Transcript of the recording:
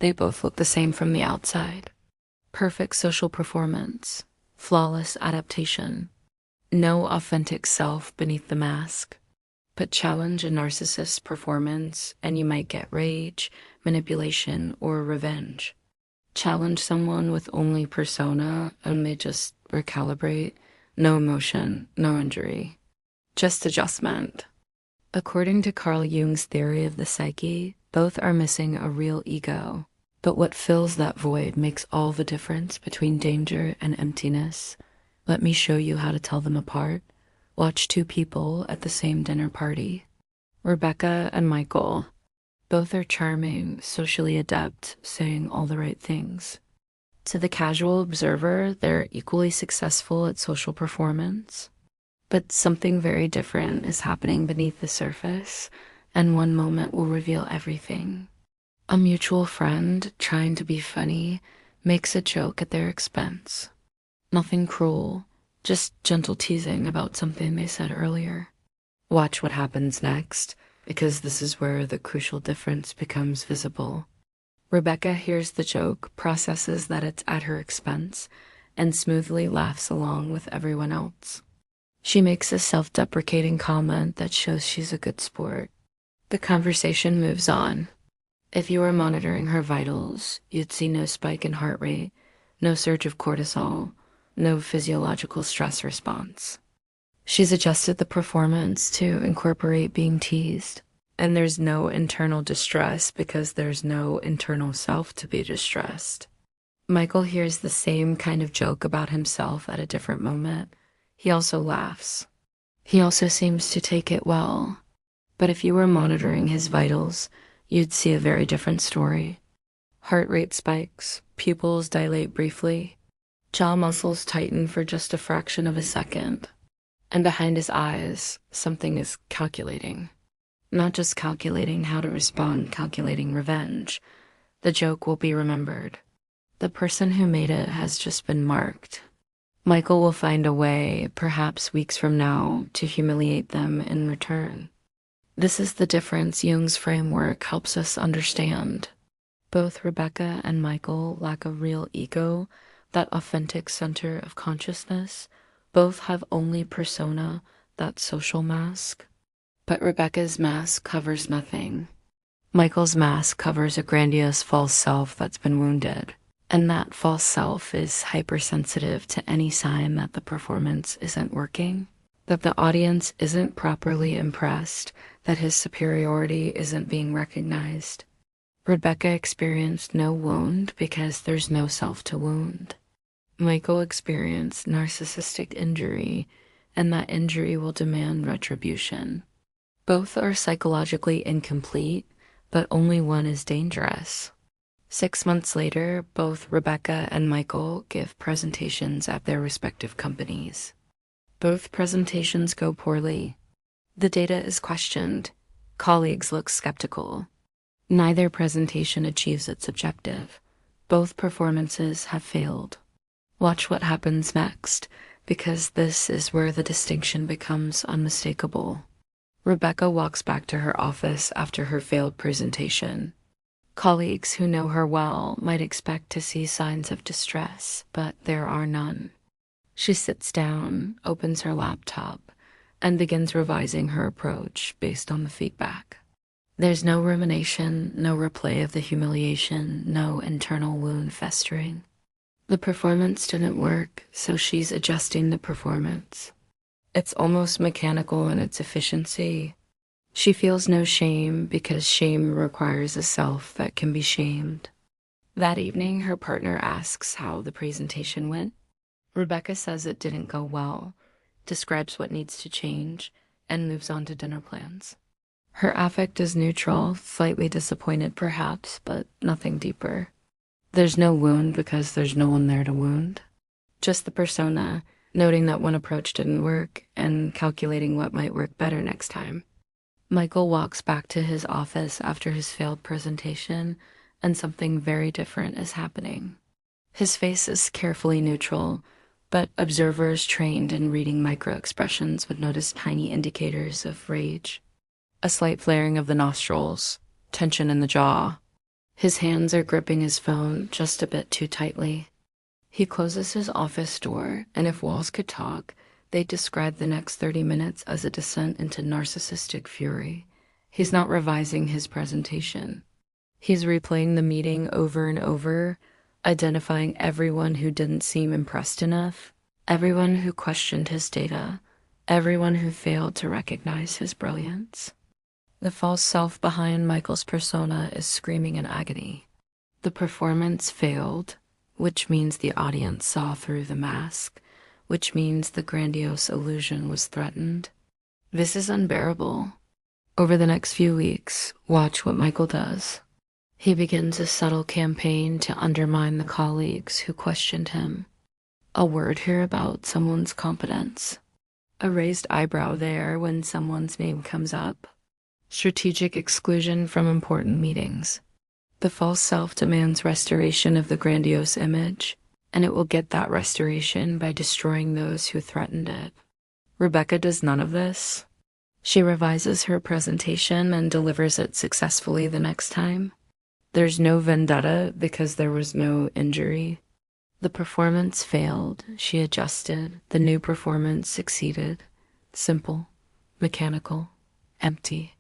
They both look the same from the outside. Perfect social performance, flawless adaptation, no authentic self beneath the mask. But challenge a narcissist's performance and you might get rage, manipulation, or revenge. Challenge someone with only persona and they just recalibrate. No emotion, no injury, just adjustment. According to Carl Jung's theory of the psyche, both are missing a real ego. But what fills that void makes all the difference between danger and emptiness. Let me show you how to tell them apart. Watch two people at the same dinner party. Rebecca and Michael. Both are charming, socially adept, saying all the right things. To the casual observer, they're equally successful at social performance. But something very different is happening beneath the surface, and one moment will reveal everything. A mutual friend, trying to be funny, makes a joke at their expense. Nothing cruel, just gentle teasing about something they said earlier. Watch what happens next, because this is where the crucial difference becomes visible. Rebecca hears the joke, processes that it's at her expense, and smoothly laughs along with everyone else. She makes a self-deprecating comment that shows she's a good sport. The conversation moves on. If you were monitoring her vitals, you'd see no spike in heart rate, no surge of cortisol, no physiological stress response. She's adjusted the performance to incorporate being teased, and there's no internal distress because there's no internal self to be distressed. Michael hears the same kind of joke about himself at a different moment. He also laughs. He also seems to take it well. But if you were monitoring his vitals, you'd see a very different story. Heart rate spikes, pupils dilate briefly, jaw muscles tighten for just a fraction of a second. And behind his eyes, something is calculating. Not just calculating how to respond, calculating revenge. The joke will be remembered. The person who made it has just been marked. Michael will find a way, perhaps weeks from now, to humiliate them in return. This is the difference Jung's framework helps us understand. Both Rebecca and Michael lack a real ego, that authentic center of consciousness. Both have only persona, that social mask. But Rebecca's mask covers nothing. Michael's mask covers a grandiose false self that's been wounded. And that false self is hypersensitive to any sign that the performance isn't working, that the audience isn't properly impressed, that his superiority isn't being recognized. Rebecca experienced no wound because there's no self to wound. Michael experienced narcissistic injury, and that injury will demand retribution. Both are psychologically incomplete, but only one is dangerous. 6 months later, both Rebecca and Michael give presentations at their respective companies. Both presentations go poorly. The data is questioned. Colleagues look skeptical. Neither presentation achieves its objective. Both performances have failed. Watch what happens next, because this is where the distinction becomes unmistakable. Rebecca walks back to her office after her failed presentation. Colleagues who know her well might expect to see signs of distress, but there are none. She sits down, opens her laptop, and begins revising her approach based on the feedback. There's no rumination, no replay of the humiliation, no internal wound festering. The performance didn't work, so she's adjusting the performance. It's almost mechanical in its efficiency. She feels no shame because shame requires a self that can be shamed. That evening, her partner asks how the presentation went. Rebecca says it didn't go well, describes what needs to change, and moves on to dinner plans. Her affect is neutral, slightly disappointed perhaps, but nothing deeper. There's no wound because there's no one there to wound. Just the persona, noting that one approach didn't work and calculating what might work better next time. Michael walks back to his office after his failed presentation, and something very different is happening. His face is carefully neutral, but observers trained in reading micro-expressions would notice tiny indicators of rage. A slight flaring of the nostrils, tension in the jaw. His hands are gripping his phone just a bit too tightly. He closes his office door, and if walls could talk, they'd describe the next 30 minutes as a descent into narcissistic fury. He's not revising his presentation. He's replaying the meeting over and over, identifying everyone who didn't seem impressed enough, everyone who questioned his data, everyone who failed to recognize his brilliance. The false self behind Michael's persona is screaming in agony. The performance failed, which means the audience saw through the mask, which means the grandiose illusion was threatened. This is unbearable. Over the next few weeks, watch what Michael does. He begins a subtle campaign to undermine the colleagues who questioned him. A word here about someone's competence. A raised eyebrow there when someone's name comes up. Strategic exclusion from important meetings. The false self demands restoration of the grandiose image, and it will get that restoration by destroying those who threatened it. Rebecca does none of this. She revises her presentation and delivers it successfully the next time. There's no vendetta because there was no injury. The performance failed, she adjusted, the new performance succeeded. Simple, mechanical, empty.